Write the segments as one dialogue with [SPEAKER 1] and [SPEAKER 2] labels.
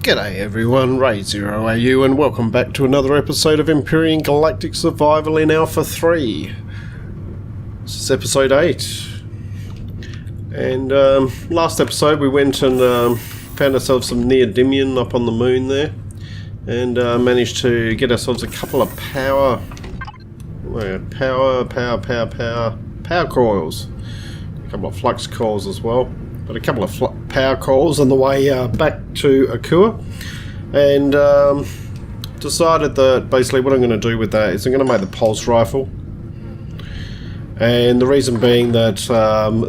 [SPEAKER 1] G'day everyone, Ray0AU and welcome back to another episode of Empyrion Galactic Survival in Alpha 3. This is episode 8. And last episode we went and found ourselves some neodymium up on the moon there. And managed to get ourselves a couple of power coils. A couple of flux coils as well. But a couple of power coils on the way back to Akua, and decided that basically what I'm going to do with that is I'm going to make the pulse rifle, and the reason being that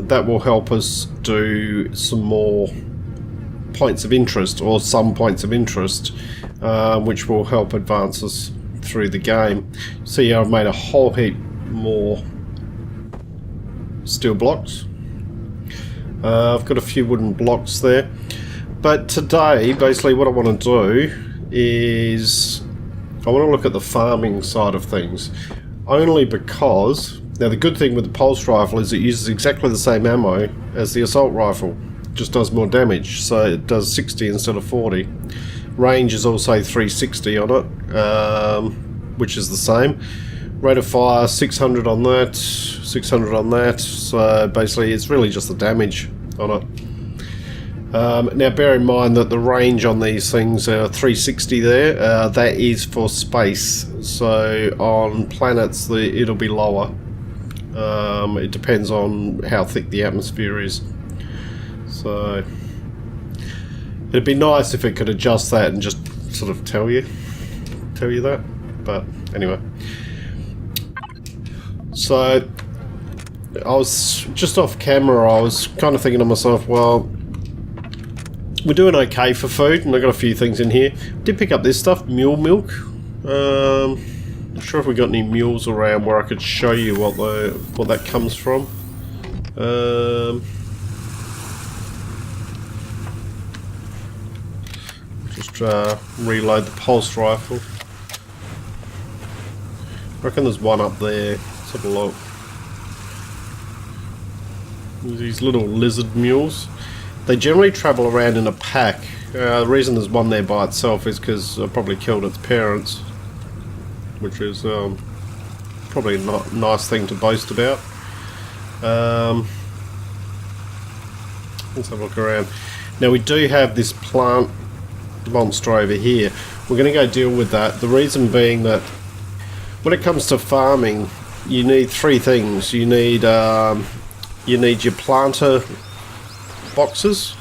[SPEAKER 1] that will help us do some more points of interest, or some points of interest, which will help advance us through the game. See, I've made a whole heap more steel blocks. I've got a few wooden blocks there, but today basically what I want to do is I want to look at the farming side of things, only because now the good thing with the pulse rifle is it uses exactly the same ammo as the assault rifle, just does more damage, so it does 60 instead of 40. Range is also 360 on it, which is the same. Rate of fire 600 on that, 600 on that, so basically it's really just the damage on it. Now bear in mind that the range on these things are 360 there, that is for space, so on planets it'll be lower. It depends on how thick the atmosphere is, so it'd be nice if it could adjust that and just sort of tell you that, but anyway. So, I was just off camera, I was kind of thinking to myself, well, we're doing okay for food, and I've got a few things in here. Did pick up this stuff, mule milk. Not sure if we got any mules around where I could show you what that comes from. Just reload the pulse rifle. I reckon there's one up there. Let's have a look. These little lizard mules. They generally travel around in a pack. The reason there's one there by itself is because I probably killed its parents, which is probably not a nice thing to boast about. Let's have a look around. Now we do have this plant monster over here. We're going to go deal with that. The reason being that when it comes to farming, you need three things. You need your planter boxes.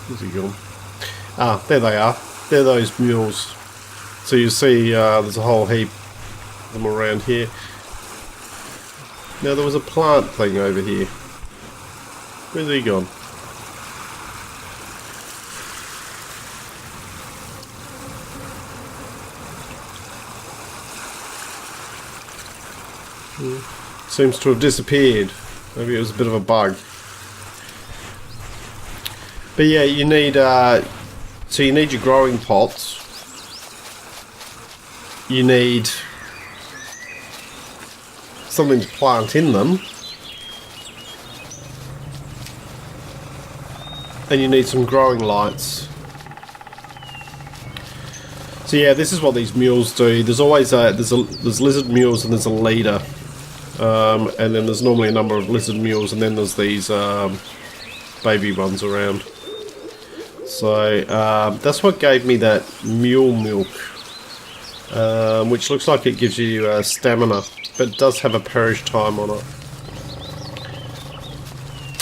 [SPEAKER 1] Where's he gone? Ah, there they are. They're those mules. So you see there's a whole heap of them around here. Now there was a plant thing over here. Where's he gone? Seems to have disappeared. Maybe it was a bit of a bug. But yeah, you need so you need your growing pots. You need something to plant in them, and you need some growing lights. So yeah, this is what these mules do. There's always there's lizard mules and there's a leader. And then there's normally a number of lizard mules, and then there's these baby ones around. So that's what gave me that mule milk, which looks like it gives you stamina, but it does have a perish time on it.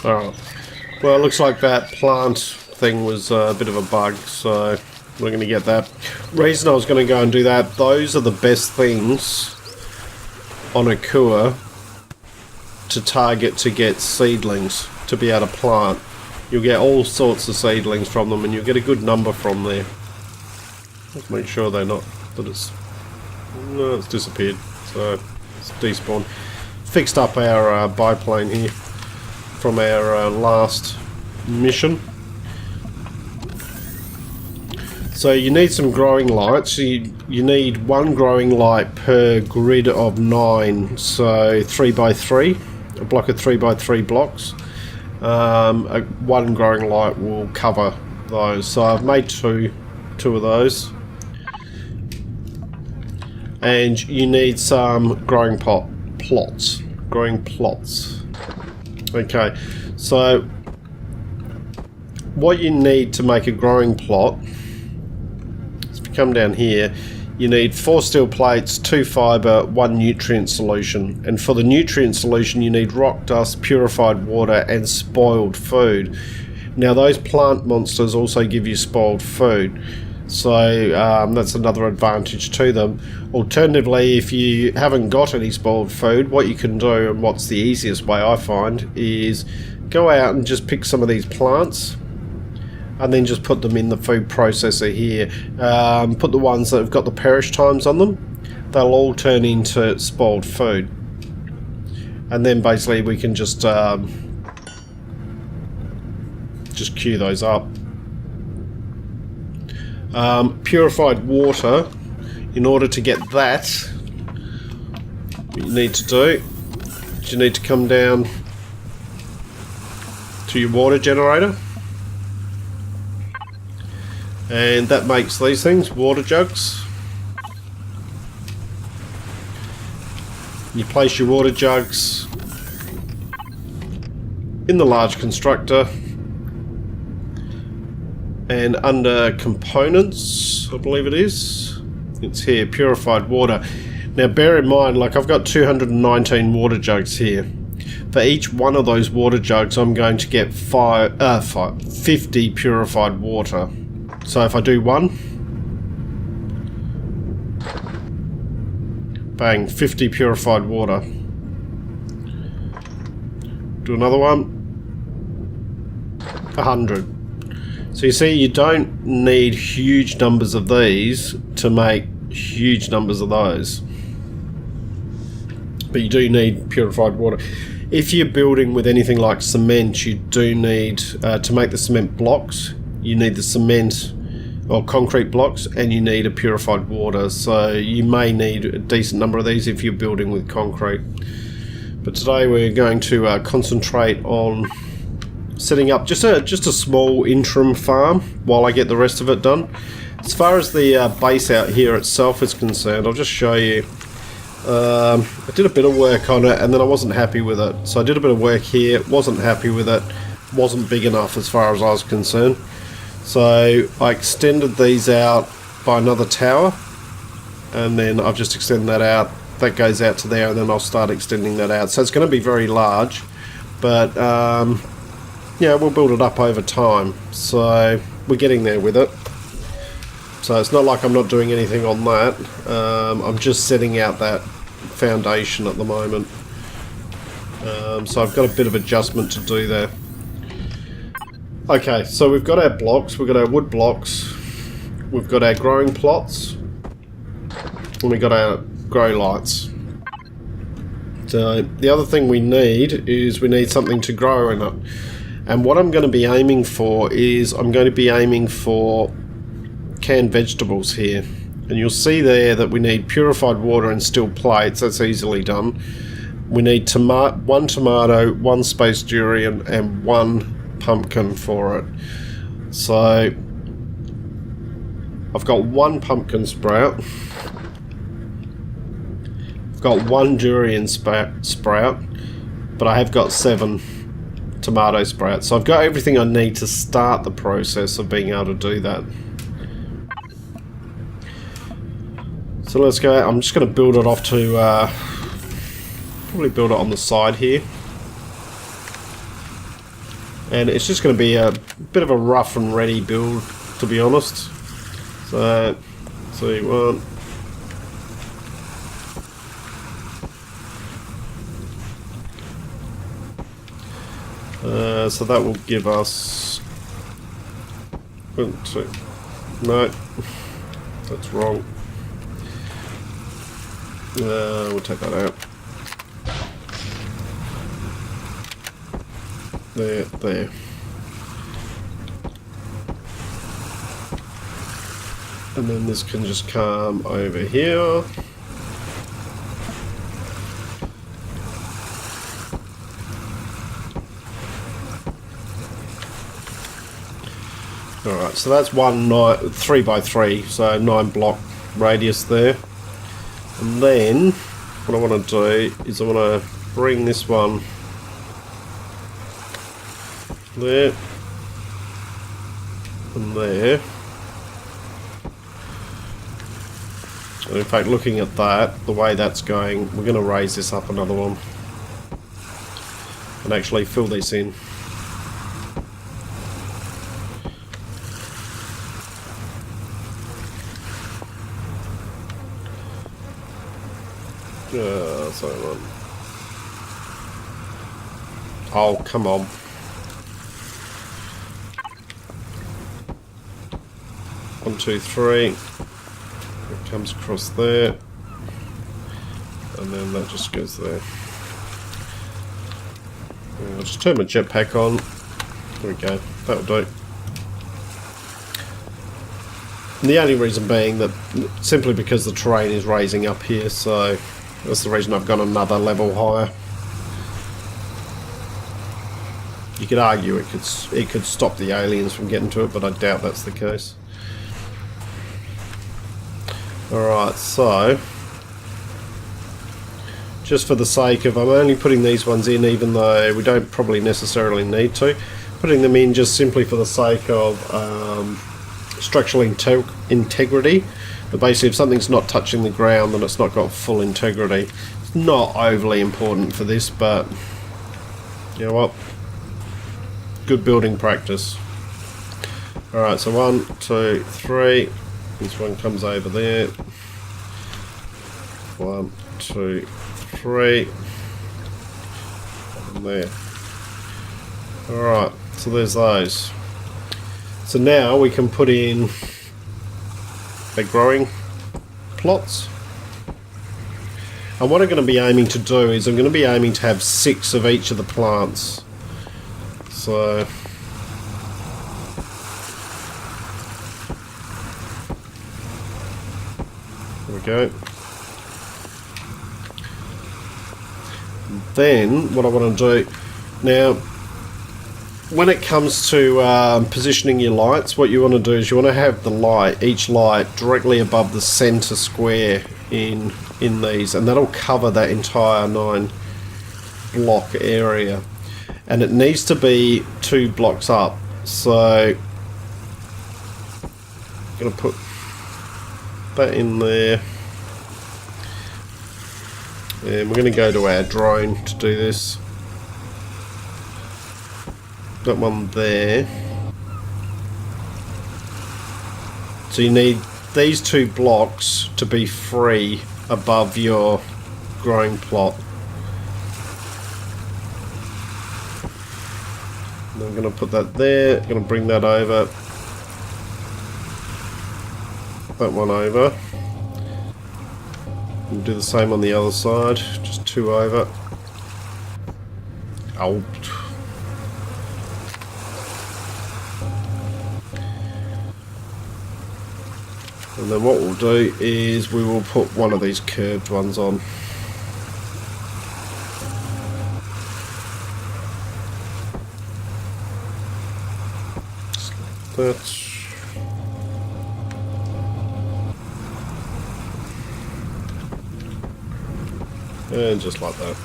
[SPEAKER 1] Alright, well, it looks like that plant thing was a bit of a bug, so we're going to get that. Reason I was going to go and do that, those are the best things on Akua to target to get seedlings to be able to plant. You'll get all sorts of seedlings from them, and you'll get a good number from there. Let's make sure they're not that it's disappeared, so it's despawned. Fixed up our biplane here from our last mission. So you need some growing lights. You need one growing light per grid of 9, so 3 by 3. a block of 3x3 blocks. One growing light will cover those. So I've made two of those. And you need some growing plots. Okay, so what you need to make a growing plot is, if you come down here, you need 4 steel plates, 2 fibre, 1 nutrient solution. And for the nutrient solution you need rock dust, purified water and spoiled food. Now those plant monsters also give you spoiled food. So that's another advantage to them. Alternatively, if you haven't got any spoiled food, what you can do, and what's the easiest way I find, is go out and just pick some of these plants and then just put them in the food processor here. Put the ones that have got the perish times on them. They'll all turn into spoiled food. And then basically we can just queue those up. Purified water, in order to get that, what you need to do is you need to come down to your water generator, and that makes these things, water jugs. You place your water jugs in the large constructor, and under components, I believe it is, it's here, purified water. Now bear in mind, like, I've got 219 water jugs here. For each one of those water jugs I'm going to get 50 purified water. So if I do one, bang, 50 purified water. Do another one, 100. So you see, you don't need huge numbers of these to make huge numbers of those. But you do need purified water. If you're building with anything like cement, you do need, to make the cement blocks, you need the cement or concrete blocks, and you need a purified water. So you may need a decent number of these if you're building with concrete. But today we're going to concentrate on setting up just a small interim farm while I get the rest of it done. As far as the base out here itself is concerned, I'll just show you. I did a bit of work on it and then I wasn't happy with it. So I did a bit of work here, wasn't happy with it, wasn't big enough as far as I was concerned. So I extended these out by another tower, and then I've just extended that out. That goes out to there, and then I'll start extending that out. So it's going to be very large, but yeah, we'll build it up over time. So we're getting there with it. So it's not like I'm not doing anything on that. I'm just setting out that foundation at the moment. So I've got a bit of adjustment to do there. Okay, so we've got our blocks, we've got our wood blocks, we've got our growing plots, and we've got our grow lights. So the other thing we need is we need something to grow in it. And what I'm going to be aiming for is I'm going to be aiming for canned vegetables here. And you'll see there that we need purified water and steel plates. That's easily done. We need one tomato, one space durian, and one pumpkin for it. So I've got one pumpkin sprout, I've got one durian sprout, but I have got 7 tomato sprouts. So I've got everything I need to start the process of being able to do that. So let's go. I'm just going to build it off to probably build it on the side here. And it's just going to be a bit of a rough and ready build, to be honest. So, see one. So that will give us 1, 2. No, that's wrong. We'll take that out. There. And then this can just come over here. Alright, so that's 3 by 3, so 9 block radius there. And then what I want to do is I want to bring this one there and there. And in fact, looking at that, the way that's going, we're going to raise this up another one and actually fill this in. Sorry, man. Oh, come on. One, two, three. It comes across there. And then that just goes there. I'll just turn my jetpack on. There we go. That'll do. And the only reason being that simply because the terrain is raising up here, so that's the reason I've gone another level higher. You could argue it could stop the aliens from getting to it, but I doubt that's the case. Alright, so just for the sake of, I'm only putting these ones in even though we don't probably necessarily need to. Putting them in just simply for the sake of structural integrity. But basically if something's not touching the ground then it's not got full integrity. It's not overly important for this, but you know what? Good building practice. Alright, so 1, 2, 3. This one comes over there. 1, 2, 3. And there. Alright, so there's those. So now we can put in the growing plots. And what I'm going to be aiming to do is I'm going to be aiming to have 6 of each of the plants. So there we go. Then what I want to do now, when it comes to positioning your lights, what you want to do is you want to have the light, each light, directly above the center square in these, and that'll cover that entire 9 block area. And it needs to be 2 blocks up. So I'm going to put that in there. And we're going to go to our drone to do this. That one there. So you need these 2 blocks to be free above your growing plot. And I'm going to put that there. I'm going to bring that over. That one over. We'll do the same on the other side. Just 2 over. Oh. And then what we'll do is we will put one of these curved ones on. That. And just like that.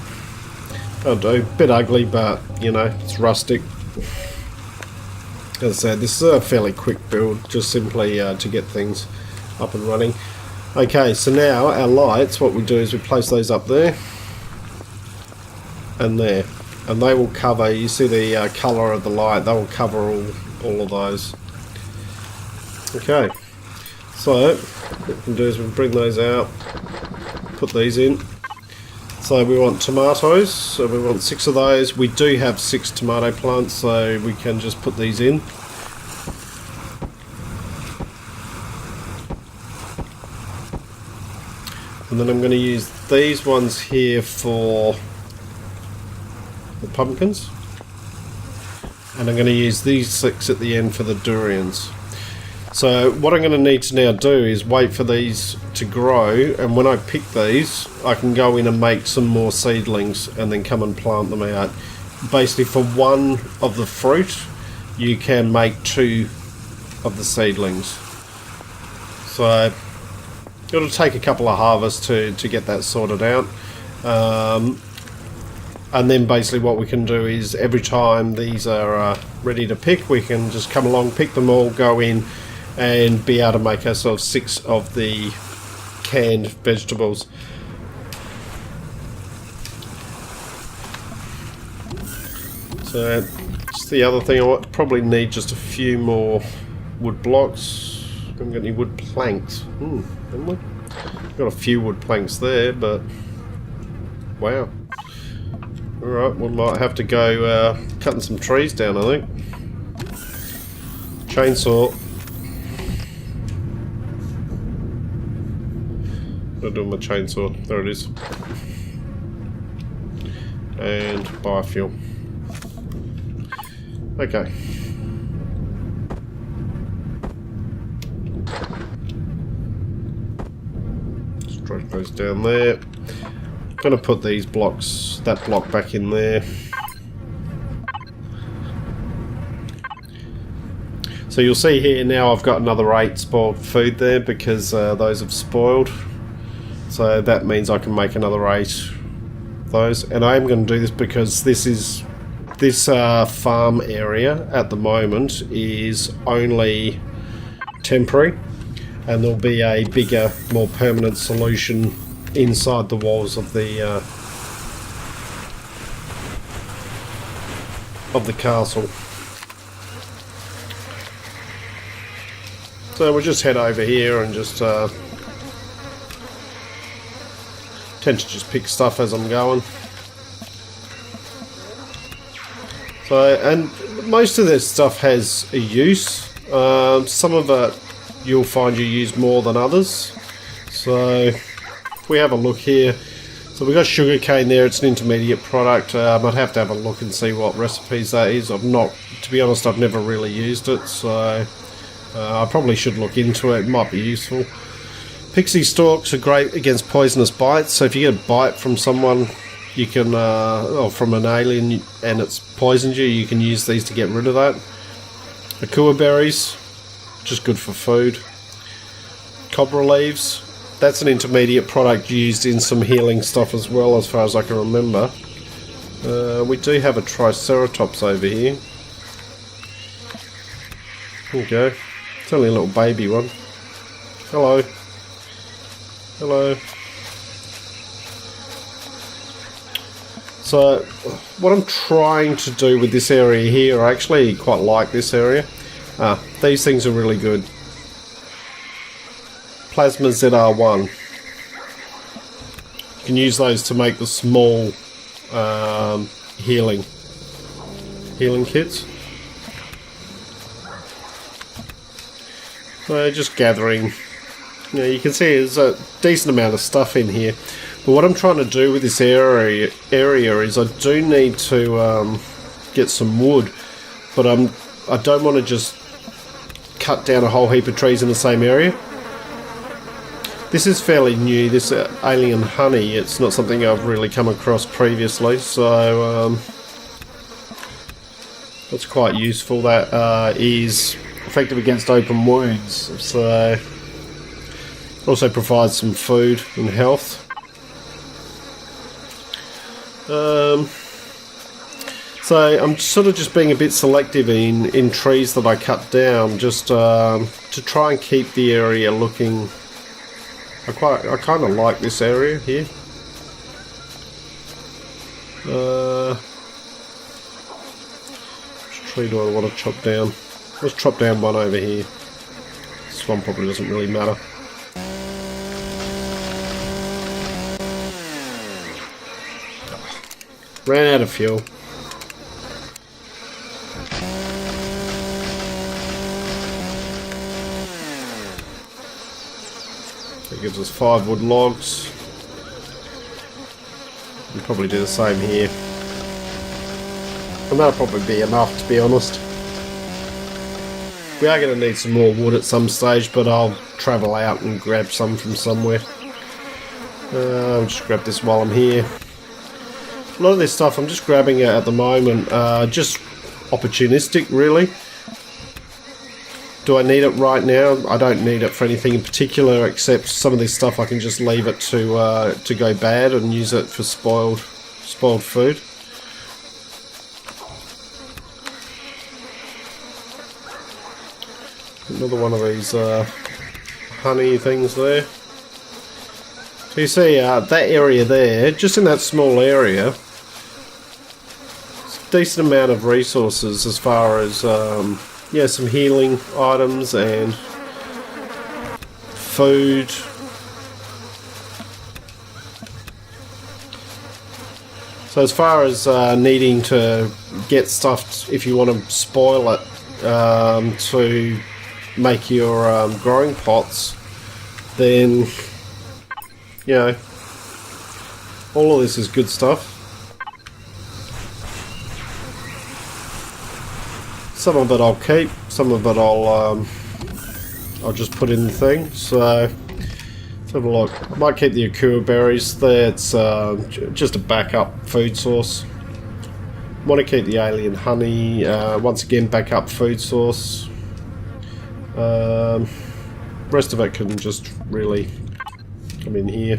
[SPEAKER 1] That'll do. Bit ugly, but you know, it's rustic. As I said, this is a fairly quick build, just simply to get things up and running. Okay, so now our lights, what we do is we place those up there and there, and they will cover, you see the colour of the light, they will cover all of those. Okay, so what we can do is we bring those out, put these in. So we want tomatoes, so we want 6 of those. We do have 6 tomato plants, so we can just put these in. And then I'm going to use these ones here for the pumpkins. And I'm going to use these 6 at the end for the durians. So what I'm going to need to now do is wait for these to grow, and when I pick these I can go in and make some more seedlings and then come and plant them out. Basically for one of the fruit you can make 2 of the seedlings. So it'll take a couple of harvests to get that sorted out. And then basically what we can do is every time these are ready to pick, we can just come along, pick them all, go in and be able to make ourselves 6 of the canned vegetables. So just the other thing, I probably need just a few more wood blocks. Haven't got any wood planks. Haven't we? Got a few wood planks there, but wow. Alright, we might have to go cutting some trees down, I think. Chainsaw. What do I do with my chainsaw? There it is. And biofuel. Okay. Just drag those down there. I'm going to put these blocks, that block back in there. So you'll see here now I've got another 8 spoiled food there because those have spoiled. So that means I can make another 8 of those. And I am going to do this because this farm area at the moment is only temporary. And there'll be a bigger, more permanent solution inside the walls of the castle. So we'll just head over here and just tend to just pick stuff as I'm going. So, and most of this stuff has a use. Some of it you'll find you use more than others. So if we have a look here, so we've got sugarcane there, it's an intermediate product. I'd have to have a look and see what recipes that is. I've not, to be honest, I've never really used it, so I probably should look into it, it might be useful. Pixie stalks are great against poisonous bites, so if you get a bite from someone, you can, or from an alien and it's poisoned you, you can use these to get rid of that. Akua berries, just good for food. Cobra leaves, that's an intermediate product used in some healing stuff as well, as far as I can remember. We do have a Triceratops over here. There we go. It's only a little baby one. Hello. Hello. So, what I'm trying to do with this area here, I actually quite like this area. These things are really good. Plasma ZR1. You can use those to make the small healing kits. So just gathering. You know, you can see there's a decent amount of stuff in here. But what I'm trying to do with this area is I do need to get some wood, but I don't want to just cut down a whole heap of trees in the same area. This is fairly new, this alien honey. It's not something I've really come across previously, so that's quite useful. That is effective against open wounds, so also provides some food and health. So I'm sort of just being a bit selective in trees that I cut down, just to try and keep the area looking. I kind of like this area here. Which tree do I want to chop down? Let's chop down one over here. This one probably doesn't really matter. Ran out of fuel. That gives us 5 wood logs. We'll probably do the same here. And that'll probably be enough, to be honest. We are going to need some more wood at some stage, but I'll travel out and grab some from somewhere. I'll just grab this while I'm here. A lot of this stuff I'm just grabbing it at the moment, just opportunistic really. Do I need it right now? I don't need it for anything in particular, except some of this stuff I can just leave it to go bad and use it for spoiled food. Another one of these honey things there. So you see that area there, just in that small area, it's a decent amount of resources as far as yeah, some healing items and food. So as far as needing to get stuff, if you want to spoil it to make your growing pots, then, you know, all of this is good stuff. Some of it I'll keep, some of it I'll just put in the thing. So let's have a look. I might keep the Akua berries. That's just a backup food source. Want to keep the Eleon honey. Once again, backup food source. Rest of it can just really come in here.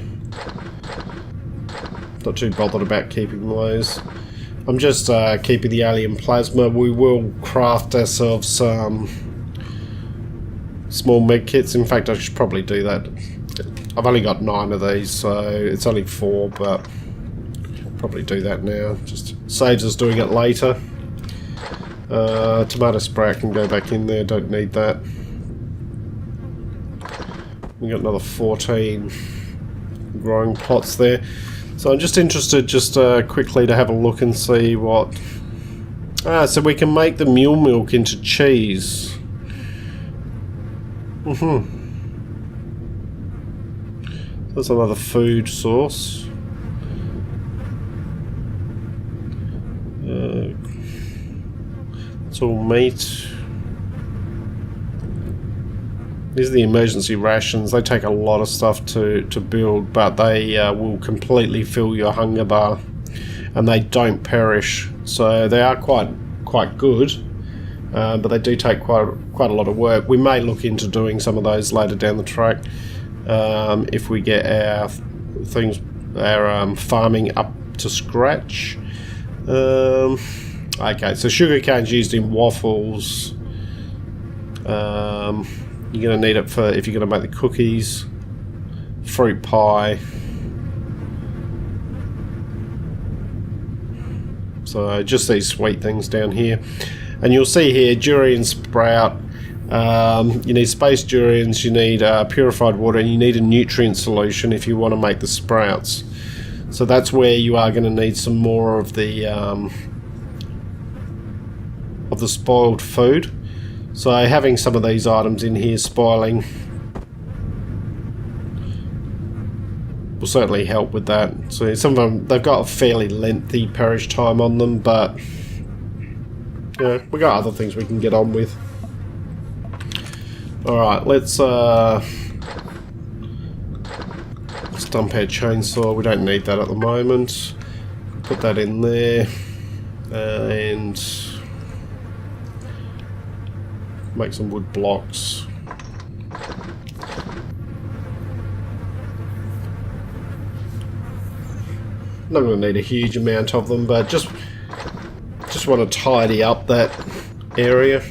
[SPEAKER 1] Not too bothered about keeping those. I'm just keeping the alien plasma. We will craft ourselves some small med kits. In fact, I should probably do that. I've only got 9 of these, so it's only 4, but probably do that now. Just saves us doing it later. Tomato sprout can go back in there, don't need that. We got another 14 growing plots there. So I'm just interested just quickly to have a look and see what... so we can make the mule milk into cheese. That's another food source. It's all meat. These are the emergency rations. They take a lot of stuff to build, but they will completely fill your hunger bar, and they don't perish. So they are quite good, but they do take quite a lot of work. We may look into doing some of those later down the track if we get our farming up to scratch. Okay, so sugar cane's used in waffles. You're going to need it for if you're going to make the cookies, fruit pie. So just these sweet things down here. And you'll see here, durian sprout. You need space durians, you need purified water, and you need a nutrient solution if you want to make the sprouts. So that's where you are going to need some more of the spoiled food. So having some of these items in here spoiling will certainly help with that. So some of them, they've got a fairly lengthy perish time on them, but you know, we got other things we can get on with. Alright, let's dump our chainsaw. We don't need that at the moment. Put that in there and make some wood blocks. Not going to need a huge amount of them, but just want to tidy up that area.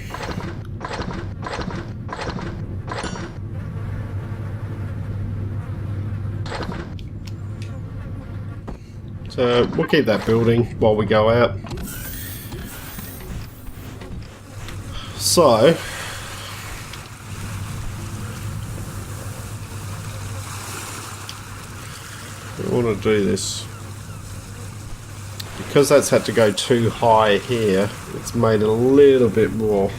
[SPEAKER 1] So we'll keep that building while we go out. So I want to do this because that's had to go too high here. It's made it a little bit more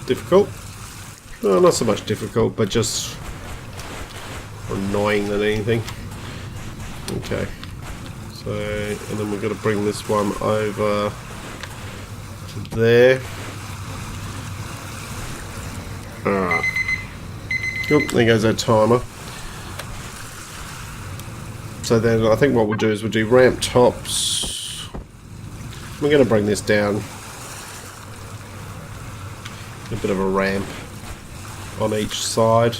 [SPEAKER 1] difficult. No, not so much difficult, but just more annoying than anything. Okay, so and then we're going to bring this one over to there. Alright. Oop, there goes our timer. So then I think what we'll do is we'll do ramp tops. We're going to bring this down A bit of a ramp on each side.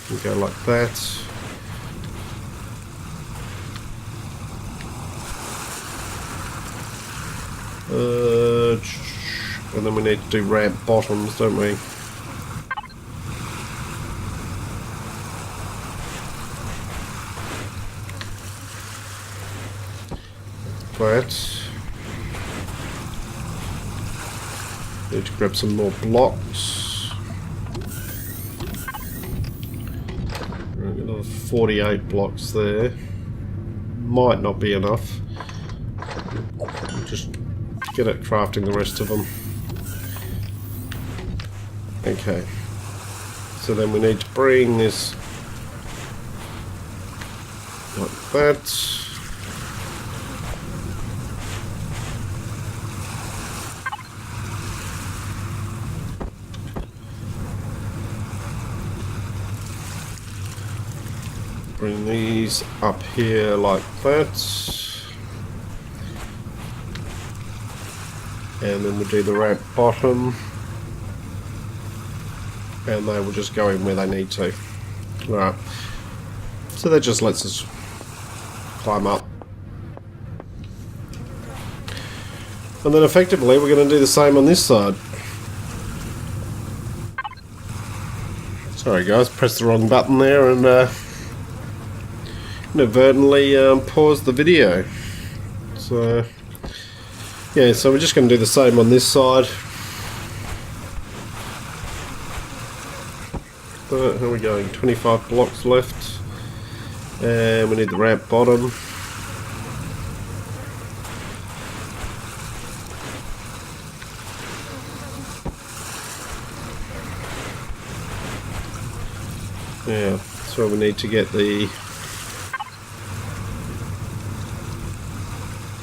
[SPEAKER 1] We go like that. And then we need to do ramp bottoms, don't we? That. Need to grab some more blocks. Right, another 48 blocks there. Might not be enough. Just get at crafting the rest of them. Okay. So then we need to bring this like that. Bring these up here like that. And then we'll do the ramp bottom. And they will just go in where they need to. Alright. So that just lets us climb up. And then effectively we're going to do the same on this side. Sorry guys, pressed the wrong button there and inadvertently paused the video. So yeah, so we're just going to do the same on this side. How are we going? 25 blocks left. And we need the ramp bottom. Yeah, that's where we need to get the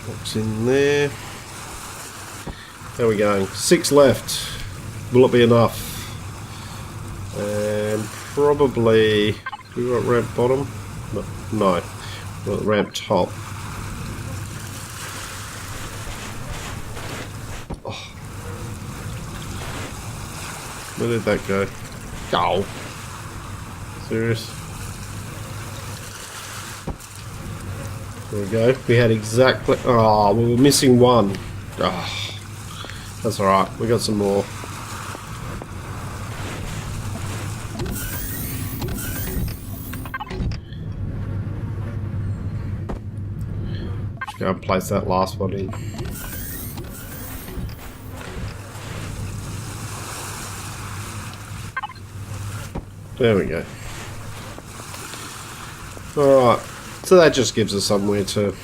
[SPEAKER 1] blocks in there. How are we going? 6 left. Will it be enough? And probably... Do we want ramp bottom? No. We want ramp top. Oh. Where did that go? Oh. Serious? There we go. We had exactly... Oh, we were missing one. Oh. That's alright, we got some more. Just go and place that last one in. There we go. Alright, so that just gives us somewhere to...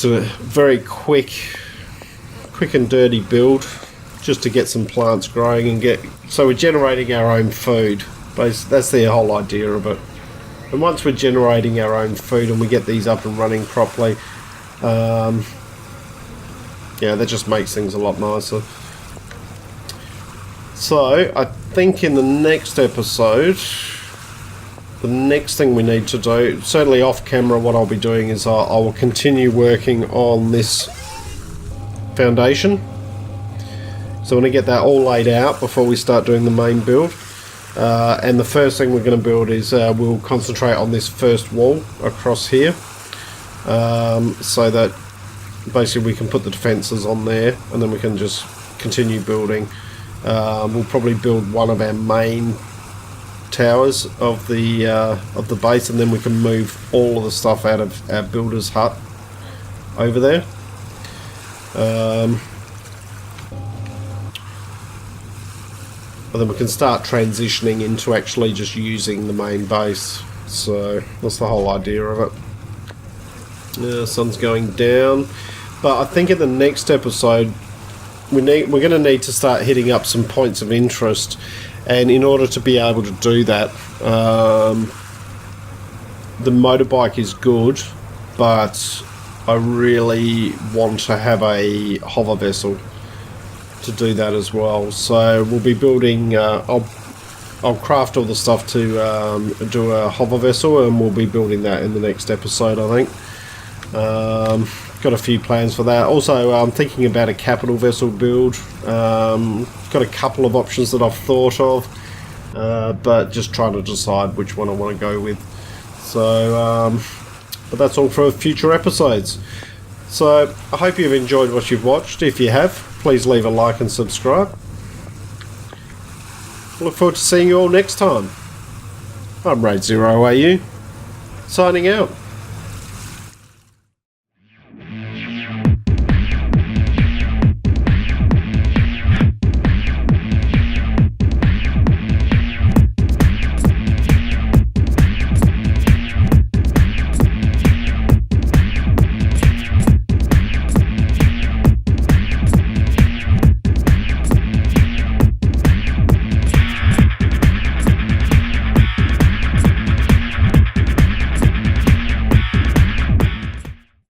[SPEAKER 1] a very quick and dirty build, just to get some plants growing and get so we're generating our own food. That's the whole idea of it. And once we're generating our own food and we get these up and running properly, yeah, that just makes things a lot nicer. So I think in the next episode, the next thing we need to do, certainly off camera, what I'll be doing is I will continue working on this foundation. So I want to get that all laid out before we start doing the main build. And the first thing we're going to build is we'll concentrate on this first wall across here. So that basically we can put the defences on there and then we can just continue building. We'll probably build one of our main towers of the base, and then we can move all of the stuff out of our builder's hut over there. And then we can start transitioning into actually just using the main base. So that's the whole idea of it. The sun's going down, but I think in the next episode we're going to need to start hitting up some points of interest. And in order to be able to do that, the motorbike is good, but I really want to have a hover vessel to do that as well. So we'll be building, I'll craft all the stuff to do a hover vessel, and we'll be building that in the next episode, I think. got a few plans for that. Also, I'm thinking about a capital vessel build. Got a couple of options that I've thought of, but just trying to decide which one I want to go with. So, but that's all for future episodes. So, I hope you've enjoyed what you've watched. If you have, please leave a like and subscribe. Look forward to seeing you all next time. I'm Raid 0AU, signing out.